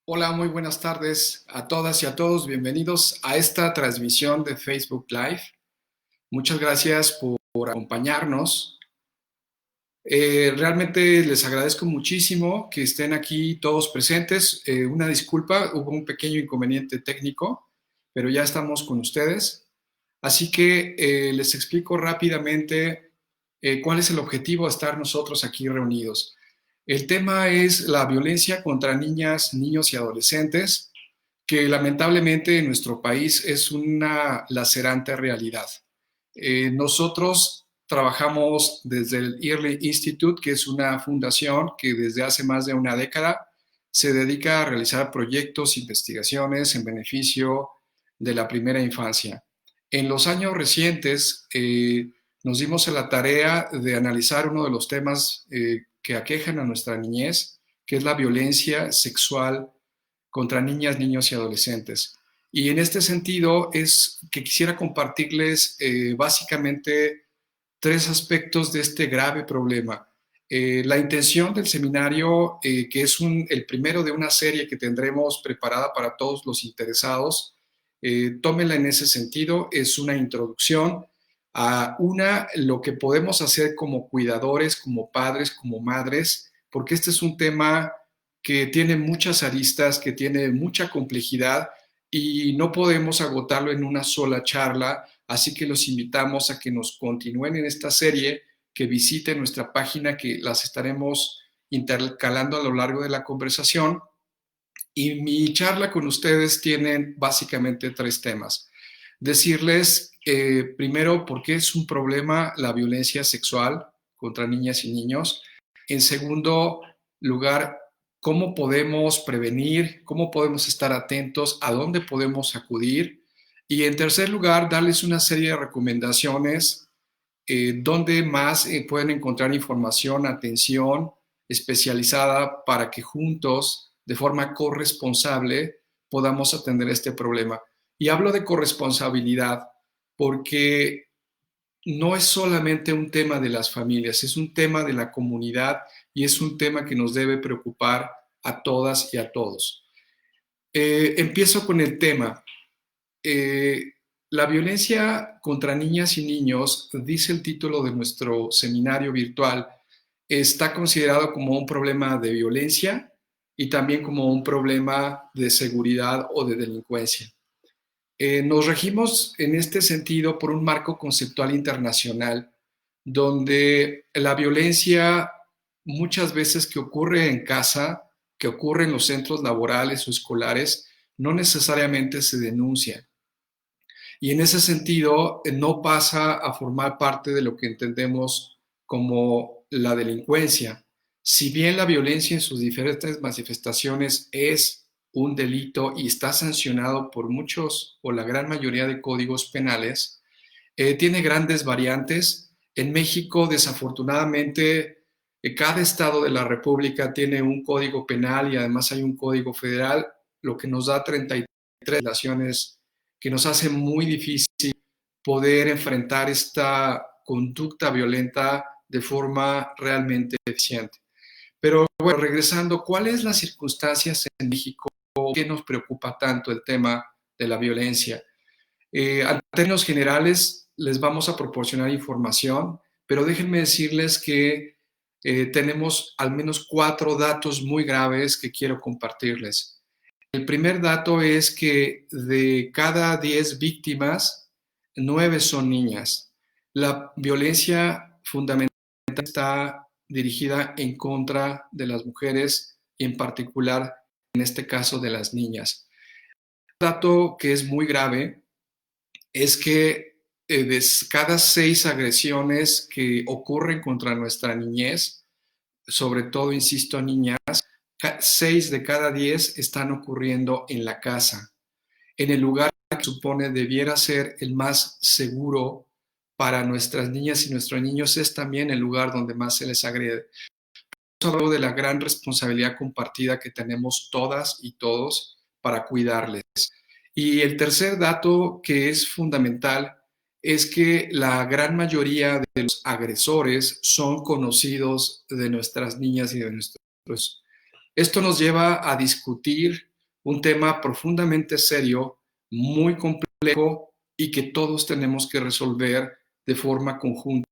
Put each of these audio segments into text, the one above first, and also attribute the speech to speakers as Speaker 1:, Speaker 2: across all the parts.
Speaker 1: Hola, muy buenas tardes a todas y a todos. Bienvenidos a esta transmisión de Facebook Live. Muchas gracias por acompañarnos. Realmente les agradezco muchísimo que estén aquí todos presentes. Una disculpa, hubo un pequeño inconveniente técnico, pero ya estamos con ustedes. Así que les explico rápidamente cuál es el objetivo de estar nosotros aquí reunidos. El tema es la violencia contra niñas, niños y adolescentes, que lamentablemente en nuestro país es una lacerante realidad. Nosotros trabajamos desde el Early Institute, que es una fundación que desde hace más de una década se dedica a realizar proyectos, investigaciones en beneficio de la primera infancia. En los años recientes nos dimos a la tarea de analizar uno de los temas que aquejan a nuestra niñez, que es la violencia sexual contra niñas, niños y adolescentes. Y en este sentido es que quisiera compartirles básicamente tres aspectos de este grave problema. La intención del seminario, que es el primero de una serie que tendremos preparada para todos los interesados, tómenla en ese sentido, es una introducción a lo que podemos hacer como cuidadores, como padres, como madres, porque este es un tema que tiene muchas aristas, que tiene mucha complejidad y no podemos agotarlo en una sola charla, así que los invitamos a que nos continúen en esta serie, que visiten nuestra página, que las estaremos intercalando a lo largo de la conversación. Y mi charla con ustedes tiene básicamente tres temas. Decirles primero por qué es un problema la violencia sexual contra niñas y niños. En segundo lugar, cómo podemos prevenir, cómo podemos estar atentos, a dónde podemos acudir. Y en tercer lugar, darles una serie de recomendaciones donde más pueden encontrar información, atención especializada para que juntos, de forma corresponsable, podamos atender este problema. Y hablo de corresponsabilidad porque no es solamente un tema de las familias, es un tema de la comunidad y es un tema que nos debe preocupar a todas y a todos. Empiezo con el tema. Eh, la violencia contra niñas y niños, dice el título de nuestro seminario virtual, está considerado como un problema de violencia y también como un problema de seguridad o de delincuencia. Nos regimos en este sentido por un marco conceptual internacional donde la violencia muchas veces que ocurre en casa, que ocurre en los centros laborales o escolares, no necesariamente se denuncia. Y en ese sentido no pasa a formar parte de lo que entendemos como la delincuencia. Si bien la violencia en sus diferentes manifestaciones es un delito y está sancionado por muchos o la gran mayoría de códigos penales, tiene grandes variantes. En México, desafortunadamente, cada estado de la República tiene un código penal y además hay un código federal, lo que nos da 33 legislaciones que nos hace muy difícil poder enfrentar esta conducta violenta de forma realmente eficiente. Pero bueno, regresando, ¿cuáles son las circunstancias en México que nos preocupa tanto el tema de la violencia? En términos generales, les vamos a proporcionar información, pero déjenme decirles que tenemos al menos 4 datos muy graves que quiero compartirles. El primer dato es que de cada 10 víctimas, 9 son niñas. La violencia fundamental está dirigida en contra de las mujeres y en particular, en este caso, de las niñas. Un dato que es muy grave es que de cada 6 agresiones que ocurren contra nuestra niñez, sobre todo, insisto, niñas, 6 de cada 10 están ocurriendo en la casa, en el lugar que supone debiera ser el más seguro para nuestras niñas y nuestros niños, es también el lugar donde más se les agrede. Hablo de la gran responsabilidad compartida que tenemos todas y todos para cuidarles. Y el tercer dato que es fundamental es que la gran mayoría de los agresores son conocidos de nuestras niñas y de nuestros. Esto nos lleva a discutir un tema profundamente serio, muy complejo y que todos tenemos que resolver de forma conjunta.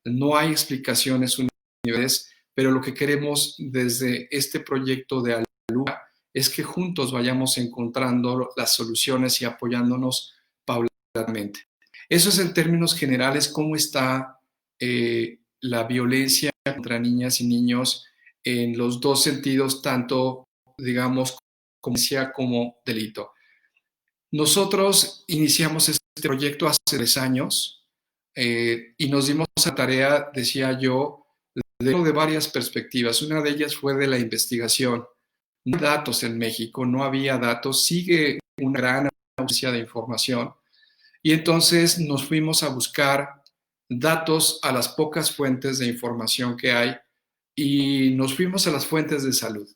Speaker 1: No hay explicaciones universales, pero lo que queremos desde este proyecto de Aluga es que juntos vayamos encontrando las soluciones y apoyándonos paulatinamente. Eso es en términos generales cómo está la violencia contra niñas y niños en los dos sentidos, tanto, digamos, como delito. Nosotros iniciamos este proyecto hace 3 años y nos dimos a tarea, decía yo, de varias perspectivas. Una de ellas fue de la investigación. No hay datos en México, no había datos, sigue una gran ausencia de información. Y entonces nos fuimos a buscar datos a las pocas fuentes de información que hay y nos fuimos a las fuentes de salud.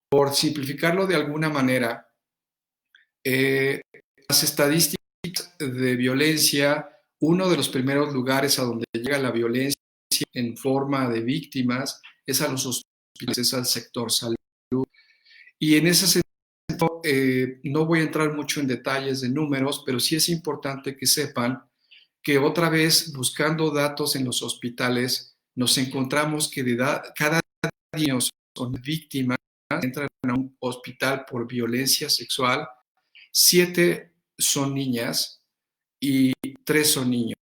Speaker 1: Por simplificarlo de alguna manera, las estadísticas de violencia, uno de los primeros lugares a donde llega la violencia en forma de víctimas es a los hospitales, es al sector salud. Y en ese sentido, no voy a entrar mucho en detalles de números, pero sí es importante que sepan que otra vez, buscando datos en los hospitales, nos encontramos que cada día son víctimas, entran a un hospital por violencia sexual, 7 son niñas y 3 son niños.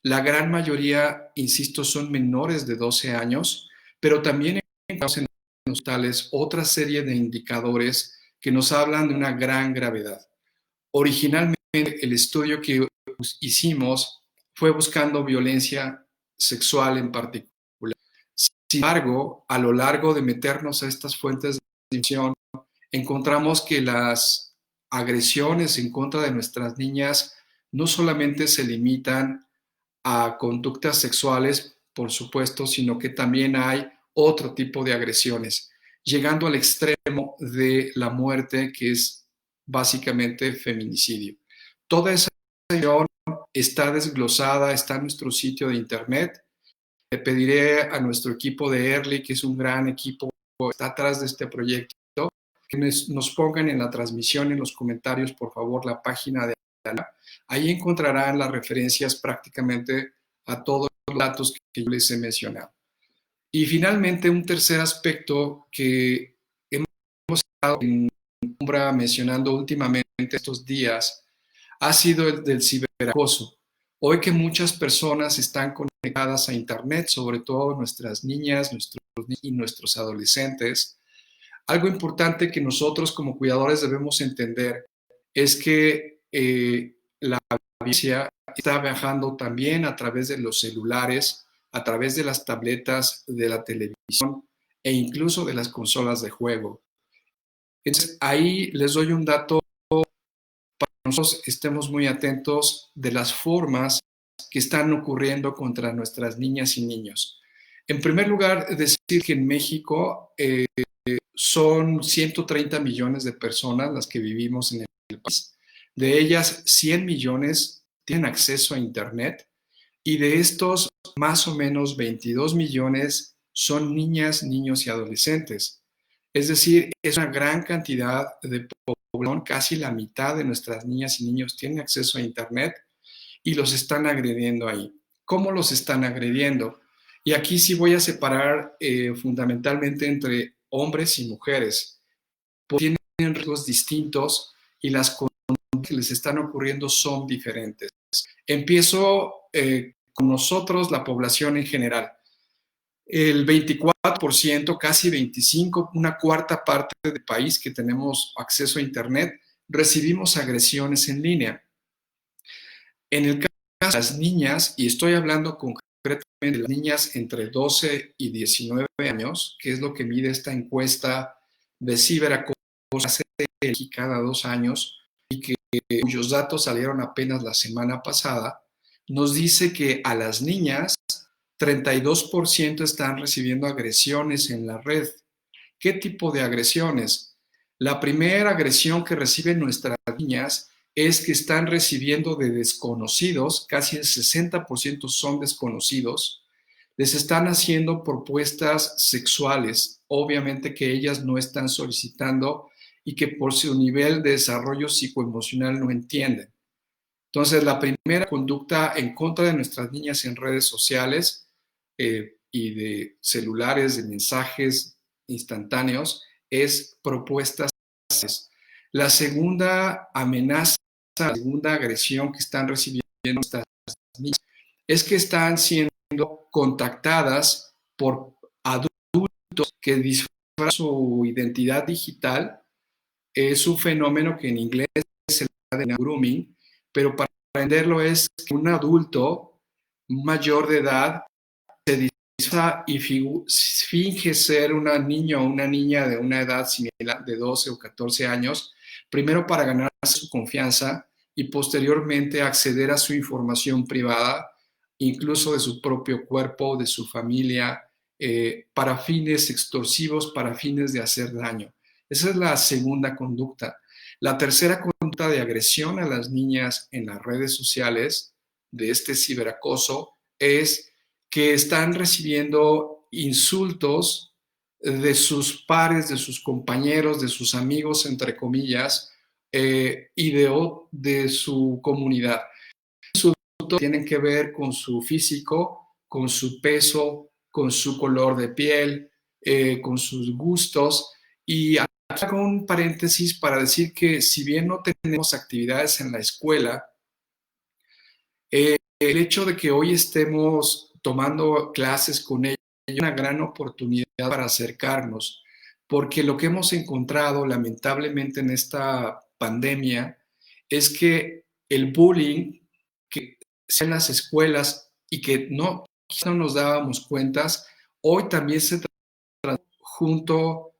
Speaker 1: La gran mayoría, insisto, son menores de 12 años, pero también encontramos en los hospitales otra serie de indicadores que nos hablan de una gran gravedad. Originalmente, el estudio que hicimos fue buscando violencia sexual en particular. Sin embargo, a lo largo de meternos a estas fuentes de información, encontramos que las agresiones en contra de nuestras niñas no solamente se limitan a conductas sexuales, por supuesto, sino que también hay otro tipo de agresiones, llegando al extremo de la muerte, que es básicamente feminicidio. Toda esa información está desglosada, está en nuestro sitio de internet. Le pediré a nuestro equipo de Early, que es un gran equipo, que está atrás de este proyecto, que nos pongan en la transmisión, en los comentarios, por favor, la página de Ala. Ahí encontrarán las referencias prácticamente a todos los datos que yo les he mencionado. Y finalmente, un tercer aspecto que hemos estado mencionando últimamente estos días ha sido el del ciberacoso. Hoy que muchas personas están conectadas a Internet, sobre todo nuestras niñas, y nuestros adolescentes, algo importante que nosotros como cuidadores debemos entender es que la violencia está viajando también a través de los celulares, a través de las tabletas, de la televisión e incluso de las consolas de juego. Entonces, ahí les doy un dato para que nosotros estemos muy atentos de las formas que están ocurriendo contra nuestras niñas y niños. En primer lugar, decir que en México son 130 millones de personas las que vivimos en el país. De ellas, 100 millones tienen acceso a Internet y de estos, más o menos 22 millones son niñas, niños y adolescentes. Es decir, es una gran cantidad de población, casi la mitad de nuestras niñas y niños tienen acceso a Internet y los están agrediendo ahí. ¿Cómo los están agrediendo? Y aquí sí voy a separar fundamentalmente entre hombres y mujeres, porque tienen riesgos distintos y las conductas que les están ocurriendo son diferentes. Empiezo con nosotros, la población en general. El 24%, casi 25%, una cuarta parte del país que tenemos acceso a Internet, recibimos agresiones en línea. En el caso de las niñas, y estoy hablando concretamente de las niñas entre 12 y 19 años, que es lo que mide esta encuesta de ciberacoso cada 2 años y cuyos datos salieron apenas la semana pasada, nos dice que a las niñas 32% están recibiendo agresiones en la red. ¿Qué tipo de agresiones? La primera agresión que reciben nuestras niñas es que están recibiendo de desconocidos, casi el 60% son desconocidos, les están haciendo propuestas sexuales, obviamente que ellas no están solicitando y que por su nivel de desarrollo psicoemocional no entienden. Entonces, la primera conducta en contra de nuestras niñas en redes sociales y de celulares, de mensajes instantáneos, es propuestas. La segunda amenaza, la segunda agresión que están recibiendo nuestras niñas es que están siendo contactadas por adultos que disfrazan su identidad digital. Es un fenómeno que en inglés se llama grooming, pero para entenderlo es que un adulto mayor de edad se disfraza y finge ser una niña o una niña de una edad similar de 12 o 14 años, primero para ganar su confianza y posteriormente acceder a su información privada, incluso de su propio cuerpo, de su familia, para fines extorsivos, para fines de hacer daño. Esa es la segunda conducta. La tercera conducta de agresión a las niñas en las redes sociales de este ciberacoso es que están recibiendo insultos de sus pares, de sus compañeros, de sus amigos, entre comillas, y de su comunidad. Tienen que ver con su físico, con su peso, con su color de piel, con sus gustos. Y hago un paréntesis para decir que si bien no tenemos actividades en la escuela, el hecho de que hoy estemos tomando clases con ella es una gran oportunidad para acercarnos, porque lo que hemos encontrado lamentablemente en esta pandemia es que el bullying que en las escuelas y que no nos dábamos cuentas, hoy también se trata junto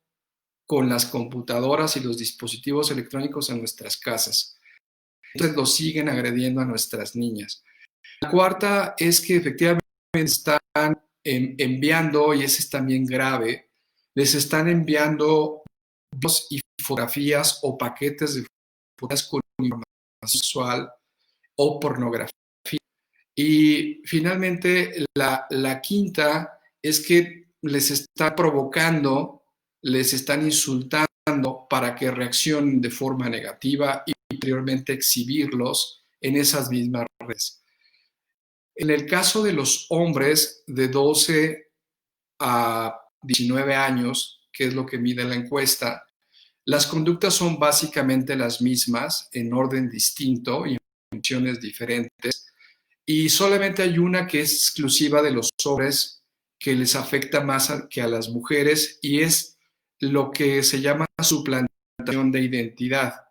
Speaker 1: con las computadoras y los dispositivos electrónicos en nuestras casas. Entonces lo siguen agrediendo a nuestras niñas. La cuarta es que efectivamente están enviando, y ese es también grave, les están enviando videos y fotografías o paquetes de fotografías con información sexual o pornografía. Y finalmente, la quinta es que les está provocando, les están insultando para que reaccionen de forma negativa y posteriormente exhibirlos en esas mismas redes. En el caso de los hombres de 12 a 19 años, que es lo que mide la encuesta, las conductas son básicamente las mismas, en orden distinto y en funciones diferentes. Y solamente hay una que es exclusiva de los hombres, que les afecta más que a las mujeres, y es lo que se llama suplantación de identidad.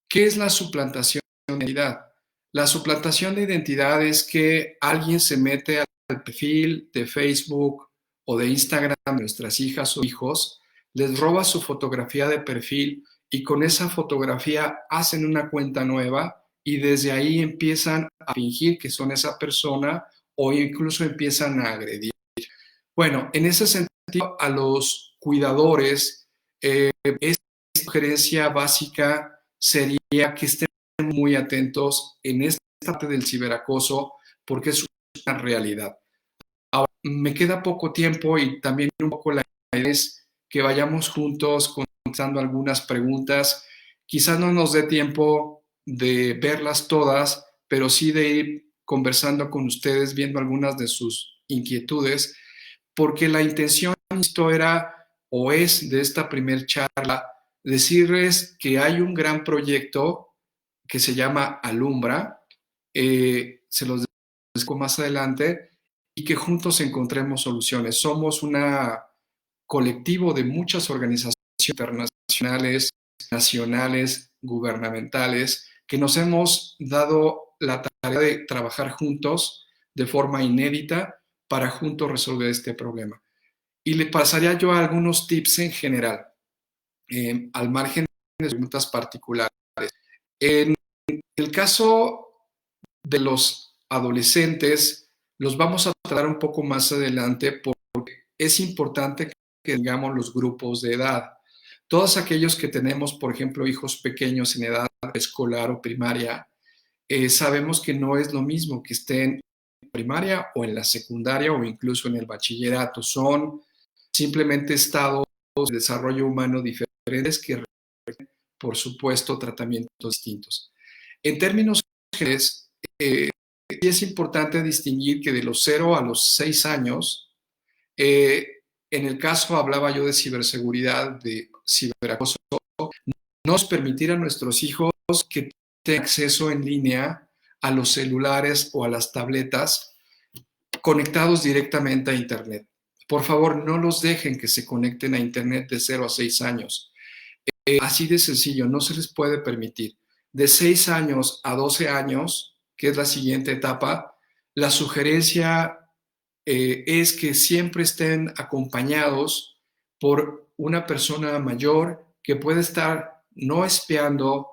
Speaker 1: ¿Qué es la suplantación de identidad? La suplantación de identidad es que alguien se mete al perfil de Facebook o de Instagram de nuestras hijas o hijos, les roba su fotografía de perfil y con esa fotografía hacen una cuenta nueva y desde ahí empiezan a fingir que son esa persona o incluso empiezan a agredir. Bueno, en ese sentido, a los cuidadores, esta sugerencia básica sería que estén muy atentos en esta parte del ciberacoso porque es una realidad. Ahora, me queda poco tiempo y también un poco la idea es que vayamos juntos contestando algunas preguntas. Quizás no nos dé tiempo de verlas todas, pero sí de ir conversando con ustedes, viendo algunas de sus inquietudes, porque la intención de esto era o es de esta primer charla decirles que hay un gran proyecto que se llama Alumbra, se los explico más adelante, y que juntos encontremos soluciones. Somos un colectivo de muchas organizaciones internacionales, nacionales, gubernamentales, que nos hemos dado la tarea de trabajar juntos de forma inédita para juntos resolver este problema. Y le pasaría yo a algunos tips en general, al margen de preguntas particulares. En el caso de los adolescentes, los vamos a tratar un poco más adelante porque es importante que tengamos los grupos de edad. Todos aquellos que tenemos, por ejemplo, hijos pequeños en edad escolar o primaria, sabemos que no es lo mismo que estén en primaria o en la secundaria o incluso en el bachillerato. Son simplemente estados de desarrollo humano diferentes que por supuesto, tratamientos distintos. En términos generales, sí es importante distinguir que de los 0 a los 6 años, en el caso hablaba yo de ciberseguridad, de ciberacoso, no es permitir a nuestros hijos que tengan acceso en línea a los celulares o a las tabletas conectados directamente a Internet. Por favor, no los dejen que se conecten a Internet de 0 a 6 años. Así de sencillo, no se les puede permitir. De 6 años a 12 años, que es la siguiente etapa, la sugerencia es que siempre estén acompañados por una persona mayor que puede estar no espiando,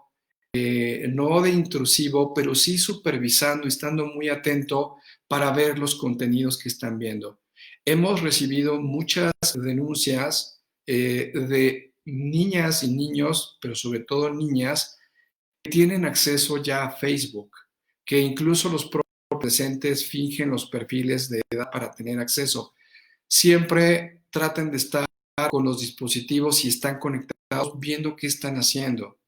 Speaker 1: no de intrusivo, pero sí supervisando, estando muy atento para ver los contenidos que están viendo. Hemos recibido muchas denuncias de niñas y niños, pero sobre todo niñas, que tienen acceso ya a Facebook, que incluso los presentes fingen los perfiles de edad para tener acceso. Siempre traten de estar con los dispositivos y están conectados viendo qué están haciendo.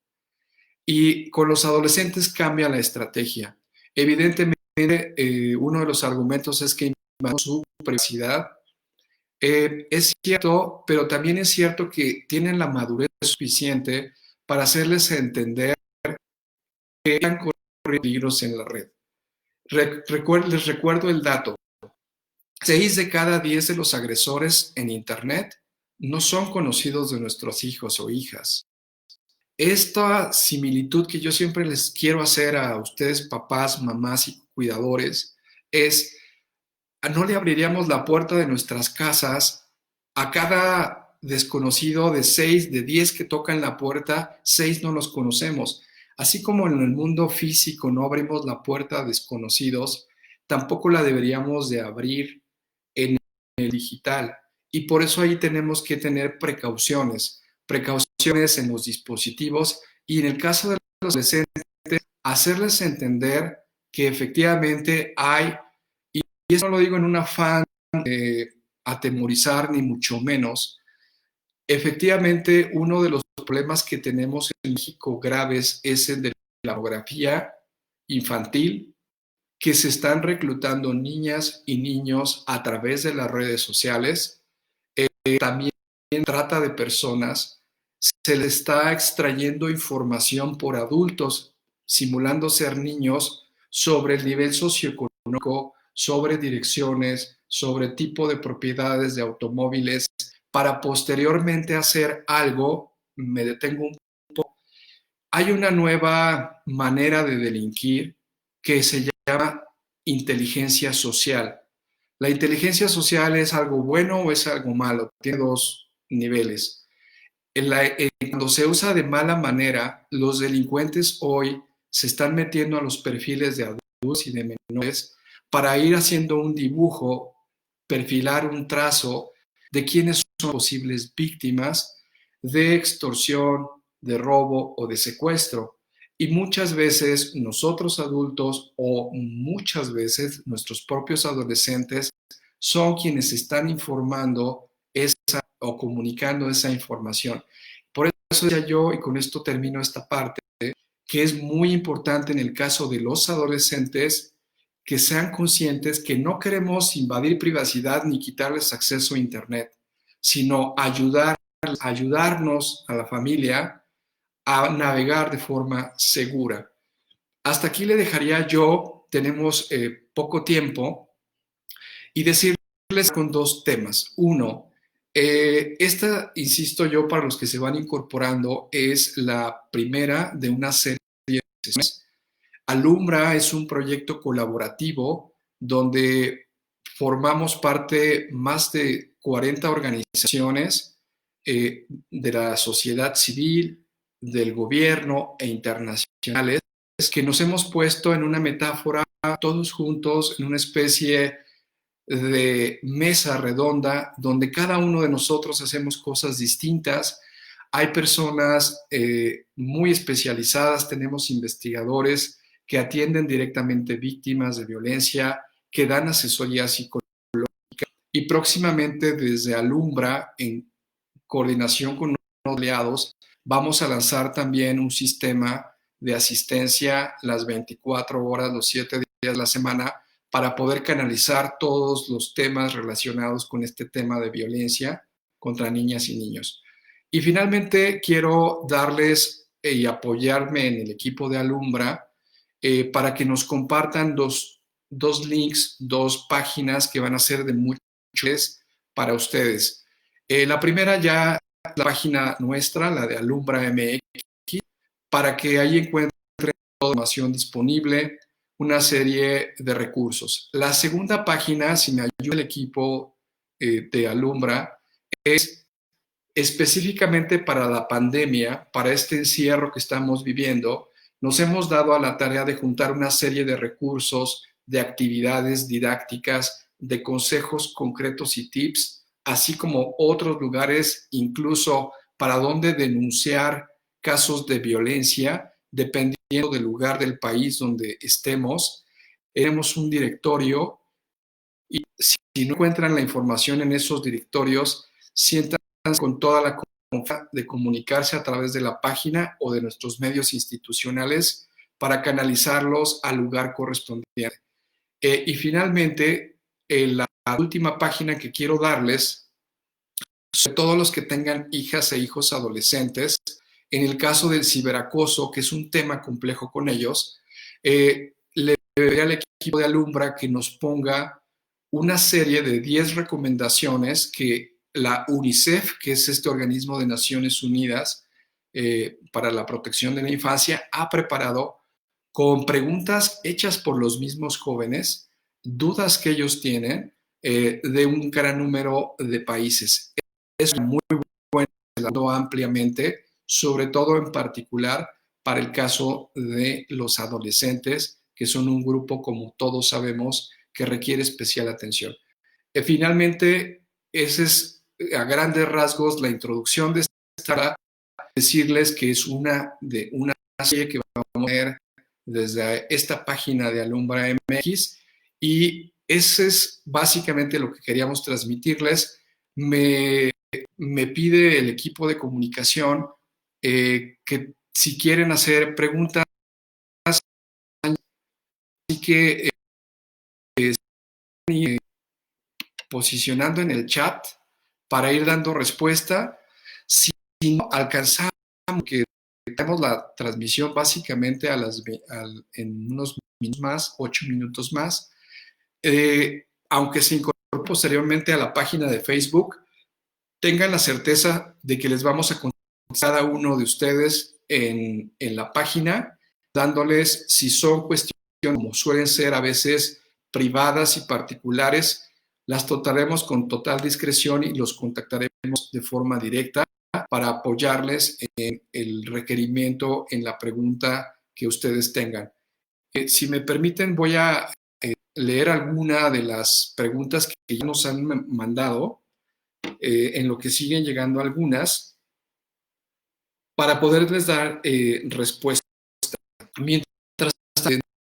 Speaker 1: Y con los adolescentes cambia la estrategia. Evidentemente, uno de los argumentos es que invadimos su privacidad. Es cierto, pero también es cierto que tienen la madurez suficiente para hacerles entender que están corriendo peligros en la red. Les recuerdo el dato. 6 de cada 10 de los agresores en Internet no son conocidos de nuestros hijos o hijas. Esta similitud que yo siempre les quiero hacer a ustedes, papás, mamás y cuidadores, es, no le abriríamos la puerta de nuestras casas a cada desconocido de 6, de 10 que tocan la puerta, 6 no los conocemos. Así como en el mundo físico no abrimos la puerta a desconocidos, tampoco la deberíamos de abrir en el digital. Y por eso ahí tenemos que tener precauciones en los dispositivos y en el caso de los adolescentes, hacerles entender que efectivamente hay, y eso no lo digo en un afán de atemorizar ni mucho menos, efectivamente uno de los problemas que tenemos en México graves es el de la pornografía infantil, que se están reclutando niñas y niños a través de las redes sociales, también trata de personas, se le está extrayendo información por adultos, simulando ser niños, sobre el nivel socioeconómico, sobre direcciones, sobre tipo de propiedades de automóviles, para posteriormente hacer algo. Me detengo un poco. Hay una nueva manera de delinquir que se llama inteligencia social. La inteligencia social es algo bueno o es algo malo, tiene dos niveles. Cuando se usa de mala manera, los delincuentes hoy se están metiendo a los perfiles de adultos y de menores para ir haciendo un dibujo, perfilar un trazo de quiénes son posibles víctimas de extorsión, de robo o de secuestro. Y muchas veces nosotros adultos o muchas veces nuestros propios adolescentes son quienes están informando o comunicando esa información. Por eso decía yo, y con esto termino esta parte, que es muy importante en el caso de los adolescentes que sean conscientes que no queremos invadir privacidad ni quitarles acceso a Internet, sino ayudarnos a la familia a navegar de forma segura. Hasta aquí le dejaría yo, tenemos poco tiempo, y decirles con dos temas. Uno, esta, insisto yo, para los que se van incorporando, es la primera de una serie de sesiones. Alumbra es un proyecto colaborativo donde formamos parte más de 40 organizaciones de la sociedad civil, del gobierno e internacionales, que nos hemos puesto en una metáfora todos juntos en una especie de mesa redonda donde cada uno de nosotros hacemos cosas distintas. Hay personas muy especializadas, tenemos investigadores que atienden directamente víctimas de violencia, que dan asesoría psicológica, y próximamente desde Alumbra, en coordinación con aliados, vamos a lanzar también un sistema de asistencia las 24 horas, los 7 días de la semana, para poder canalizar todos los temas relacionados con este tema de violencia contra niñas y niños. Y finalmente quiero darles y apoyarme en el equipo de Alumbra para que nos compartan dos links, dos páginas que van a ser de mucho interés para ustedes. La primera ya la página nuestra, la de Alumbra MX, para que ahí encuentren toda la información disponible, una serie de recursos. La segunda página, si me ayuda el equipo de Alumbra, es específicamente para la pandemia, para este encierro que estamos viviendo. Nos hemos dado a la tarea de juntar una serie de recursos, de actividades didácticas, de consejos concretos y tips, así como otros lugares, incluso para dónde denunciar casos de violencia, dependiendo del lugar del país donde estemos. Tenemos un directorio y si no encuentran la información en esos directorios, sientan con toda la confianza de comunicarse a través de la página o de nuestros medios institucionales para canalizarlos al lugar correspondiente. Y finalmente, la última página que quiero darles, sobre todos los que tengan hijas e hijos adolescentes, en el caso del ciberacoso, que es un tema complejo con ellos, le pediría al equipo de Alumbra que nos ponga una serie de 10 recomendaciones que la UNICEF, que es este organismo de Naciones Unidas para la protección de la infancia, ha preparado con preguntas hechas por los mismos jóvenes, dudas que ellos tienen de un gran número de países. Es muy bueno, ampliamente, sobre todo en particular para el caso de los adolescentes, que son un grupo, como todos sabemos, que requiere especial atención. Finalmente, ese es a grandes rasgos la introducción de esta, decirles que es una serie que vamos a ver desde esta página de Alumbra MX y ese es básicamente lo que queríamos transmitirles. Me pide el equipo de comunicación que si quieren hacer preguntas, así que posicionando en el chat para ir dando respuesta. Si no alcanzamos, que tenemos la transmisión básicamente en unos minutos más, 8 minutos más, aunque se incorpore posteriormente a la página de Facebook, tengan la certeza de que les vamos a contestar a cada uno de ustedes en la página, dándoles, si son cuestiones como suelen ser a veces privadas y particulares, las trataremos con total discreción y los contactaremos de forma directa para apoyarles en el requerimiento, en la pregunta que ustedes tengan. Si me permiten, voy a leer alguna de las preguntas que ya nos han mandado, en lo que siguen llegando algunas, para poderles dar respuesta. Mientras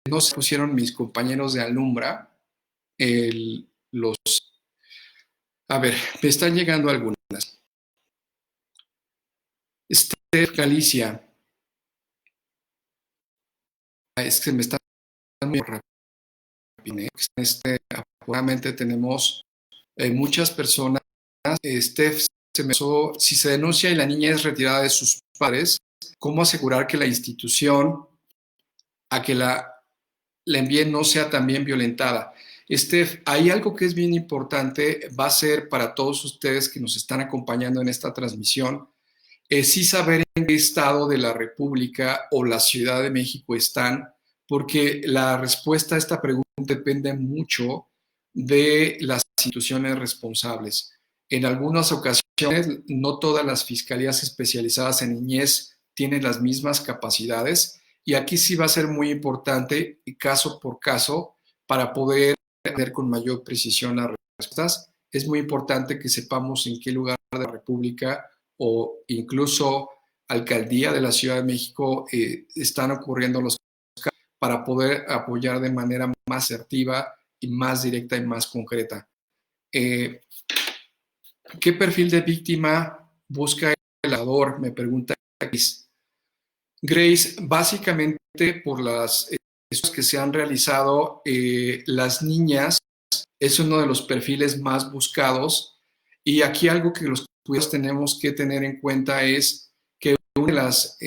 Speaker 1: no se pusieron mis compañeros de Alumbra, a ver, me están llegando algunas. Steph Galicia. Es que me está muy rápido. Afortunadamente tenemos muchas personas. Steph, si se denuncia y la niña es retirada de sus padres, ¿cómo asegurar que la institución a que la envíen no sea también violentada? Steph, hay algo que es bien importante, va a ser para todos ustedes que nos están acompañando en esta transmisión, sí saber en qué estado de la República o la Ciudad de México están, porque la respuesta a esta pregunta depende mucho de las instituciones responsables. En algunas ocasiones, no todas las fiscalías especializadas en niñez tienen las mismas capacidades y aquí sí va a ser muy importante, caso por caso, para poder tener con mayor precisión las respuestas. Es muy importante que sepamos en qué lugar de la República o incluso alcaldía de la Ciudad de México están ocurriendo los casos para poder apoyar de manera más asertiva y más directa y más concreta. ¿Qué perfil de víctima busca me pregunta Grace. Grace, básicamente por las estudios que se han realizado, las niñas es uno de los perfiles más buscados, y aquí algo que los cuidadores tenemos que tener en cuenta es que una de las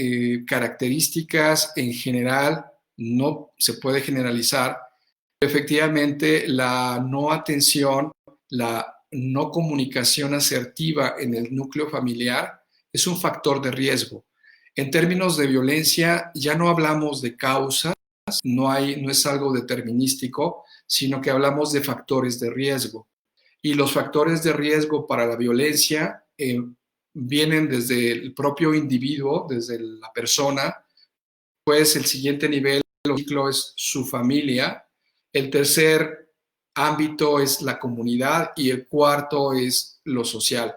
Speaker 1: características en general, no se puede generalizar, efectivamente la no atención, la no comunicación asertiva en el núcleo familiar es un factor de riesgo. En términos de violencia, ya no hablamos de causas, no es algo determinístico, sino que hablamos de factores de riesgo. Y los factores de riesgo para la violencia vienen desde el propio individuo, desde la persona. Pues el siguiente nivel del ciclo es su familia. El tercer ámbito es la comunidad y el cuarto es lo social.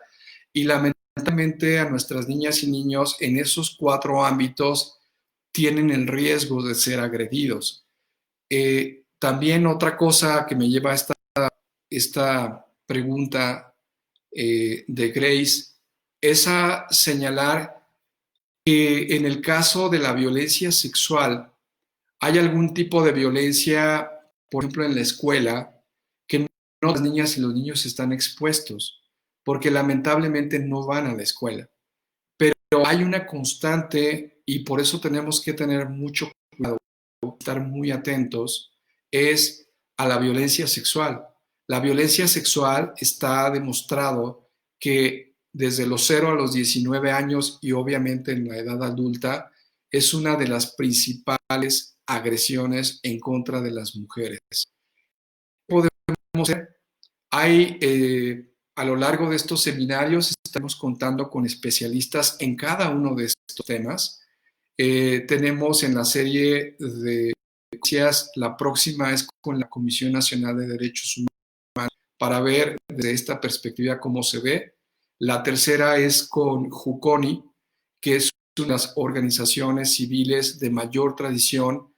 Speaker 1: Y lamentablemente a nuestras niñas y niños en esos 4 ámbitos tienen el riesgo de ser agredidos. También otra cosa que me lleva a esta pregunta de Grace es a señalar que en el caso de la violencia sexual hay algún tipo de violencia, por ejemplo en la escuela, que no las niñas y los niños están expuestos, porque lamentablemente no van a la escuela. Pero hay una constante, y por eso tenemos que tener mucho cuidado, estar muy atentos, es a la violencia sexual. La violencia sexual está demostrado que desde los 0 a los 19 años y obviamente en la edad adulta es una de las principales agresiones en contra de las mujeres. Podemos hacer, a lo largo de estos seminarios estamos contando con especialistas en cada uno de estos temas. Tenemos en la serie de noticias, la próxima es con la Comisión Nacional de Derechos Humanos para ver desde esta perspectiva cómo se ve. La tercera es con Juconi, que es una de las organizaciones civiles de mayor tradición,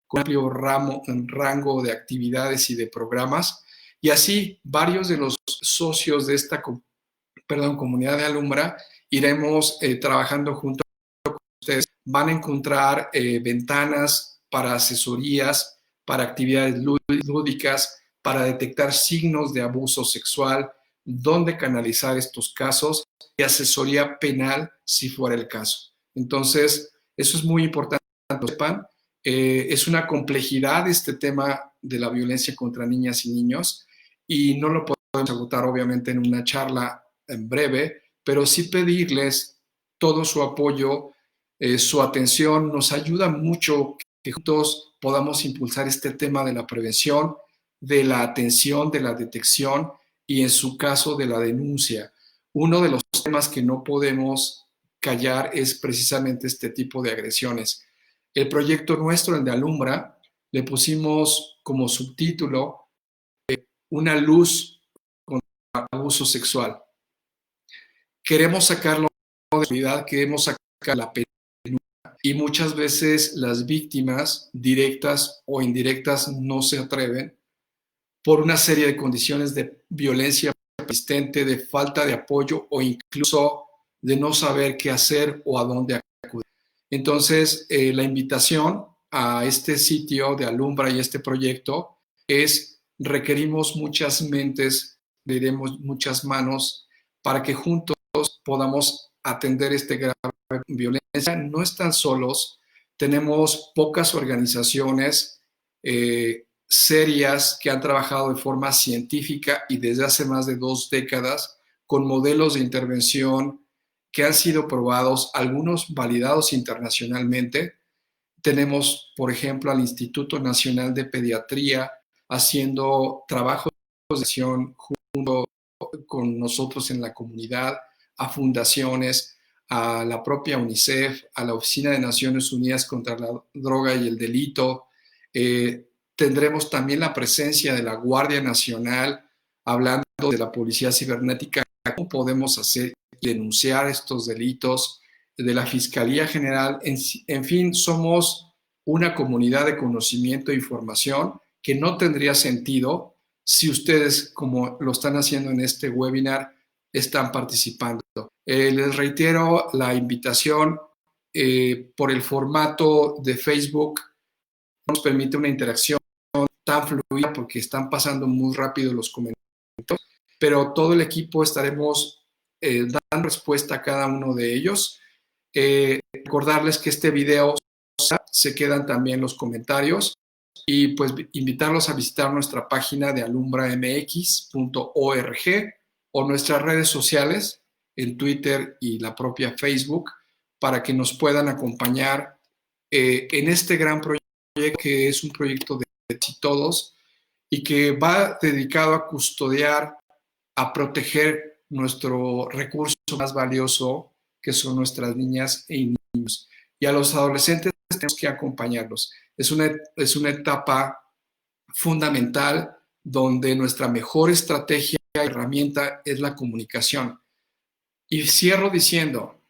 Speaker 1: con amplio rango de actividades y de programas. Y así, varios de los socios de esta comunidad de Alumbra iremos trabajando junto con ustedes. Van a encontrar ventanas para asesorías, para actividades lúdicas, para detectar signos de abuso sexual, dónde canalizar estos casos y asesoría penal si fuera el caso. Entonces, eso es muy importante que sepan. Es una complejidad este tema de la violencia contra niñas y niños y no lo podemos agotar obviamente en una charla en breve, pero sí pedirles todo su apoyo, su atención. Nos ayuda mucho que juntos podamos impulsar este tema de la prevención, de la atención, de la detección y en su caso de la denuncia. Uno de los temas que no podemos callar es precisamente este tipo de agresiones. El proyecto nuestro, el de Alumbra, le pusimos como subtítulo una luz contra el abuso sexual. Queremos sacarlo de la realidad, queremos sacar la penumbra, y muchas veces las víctimas directas o indirectas no se atreven por una serie de condiciones de violencia persistente, de falta de apoyo o incluso de no saber qué hacer o a dónde acudir. Entonces, la invitación a este sitio de Alumbra y este proyecto es: requerimos muchas mentes, diremos muchas manos, para que juntos podamos atender este grave violencia. No están solos, tenemos pocas organizaciones serias que han trabajado de forma científica y desde hace más de 2 décadas con modelos de intervención que han sido probados, algunos validados internacionalmente. Tenemos, por ejemplo, al Instituto Nacional de Pediatría haciendo trabajos de acción junto con nosotros en la comunidad, a fundaciones, a la propia UNICEF, a la Oficina de Naciones Unidas contra la Droga y el Delito. Tendremos también la presencia de la Guardia Nacional hablando de la Policía Cibernética, cómo podemos hacer denunciar estos delitos, de la Fiscalía General. En fin, somos una comunidad de conocimiento e información que no tendría sentido si ustedes, como lo están haciendo en este webinar, están participando. Les reitero la invitación por el formato de Facebook. Nos permite una interacción tan fluida porque están pasando muy rápido los comentarios, pero todo el equipo estaremos dando respuesta a cada uno de ellos. Recordarles que este video se quedan también los comentarios y pues invitarlos a visitar nuestra página de alumbramx.org o nuestras redes sociales en Twitter y la propia Facebook para que nos puedan acompañar en este gran proyecto que es un proyecto de todos y que va dedicado a custodiar, a proteger nuestro recurso más valioso, que son nuestras niñas y niños. Y a los adolescentes tenemos que acompañarlos. Es una etapa fundamental donde nuestra mejor estrategia y herramienta es la comunicación. Y cierro diciendo,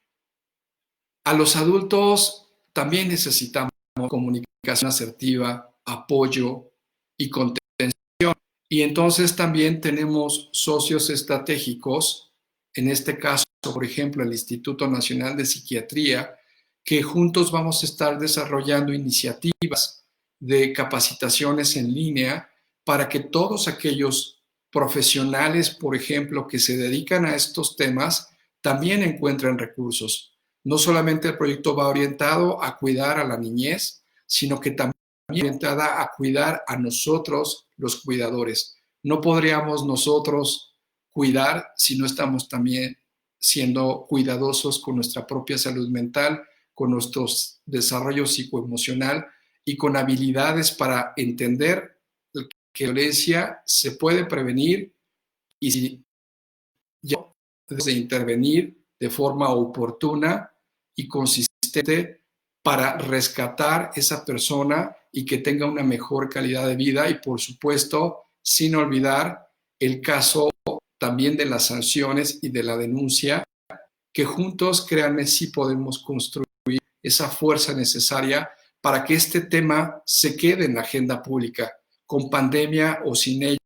Speaker 1: a los adultos también necesitamos comunicación asertiva, apoyo y contención. Y entonces también tenemos socios estratégicos, en este caso, por ejemplo, el Instituto Nacional de Psiquiatría, que juntos vamos a estar desarrollando iniciativas de capacitaciones en línea para que todos aquellos profesionales, por ejemplo, que se dedican a estos temas, también encuentren recursos. No solamente el proyecto va orientado a cuidar a la niñez, sino que también orientada a cuidar a nosotros, los cuidadores. No podríamos nosotros cuidar si no estamos también siendo cuidadosos con nuestra propia salud mental, con nuestro desarrollo psicoemocional y con habilidades para entender que la violencia se puede prevenir y si ya de intervenir de forma oportuna y consistente para rescatar esa persona y que tenga una mejor calidad de vida y, por supuesto, sin olvidar el caso también de las sanciones y de la denuncia, que juntos, créanme, sí podemos construir esa fuerza necesaria para que este tema se quede en la agenda pública, con pandemia o sin ella.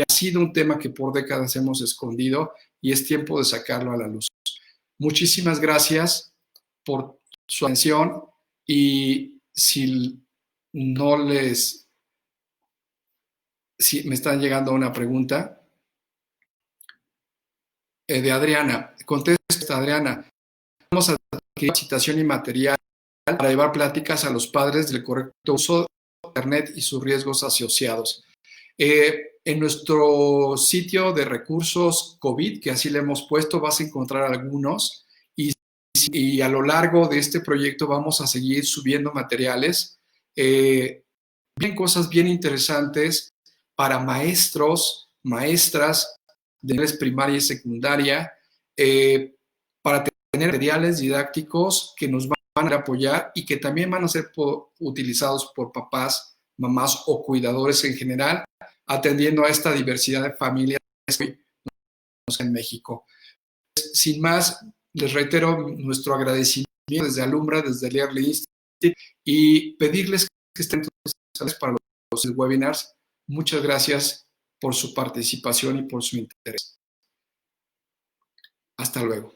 Speaker 1: Ha sido un tema que por décadas hemos escondido y es tiempo de sacarlo a la luz. Muchísimas gracias por su atención y si me están llegando una pregunta de Adriana. Contesta, Adriana. Vamos a adquirir capacitación y material para llevar pláticas a los padres del correcto uso de Internet y sus riesgos asociados. En nuestro sitio de recursos COVID, que así le hemos puesto, vas a encontrar algunos y a lo largo de este proyecto vamos a seguir subiendo materiales, bien cosas bien interesantes para maestros, maestras de niveles primaria y secundaria, para tener materiales didácticos que nos van a apoyar y que también van a ser utilizados por papás, mamás o cuidadores en general, atendiendo a esta diversidad de familias en México. Sin más, les reitero nuestro agradecimiento desde Alumbra, desde el Early Institute y pedirles que estén para los webinars. Muchas gracias por su participación y por su interés. Hasta luego.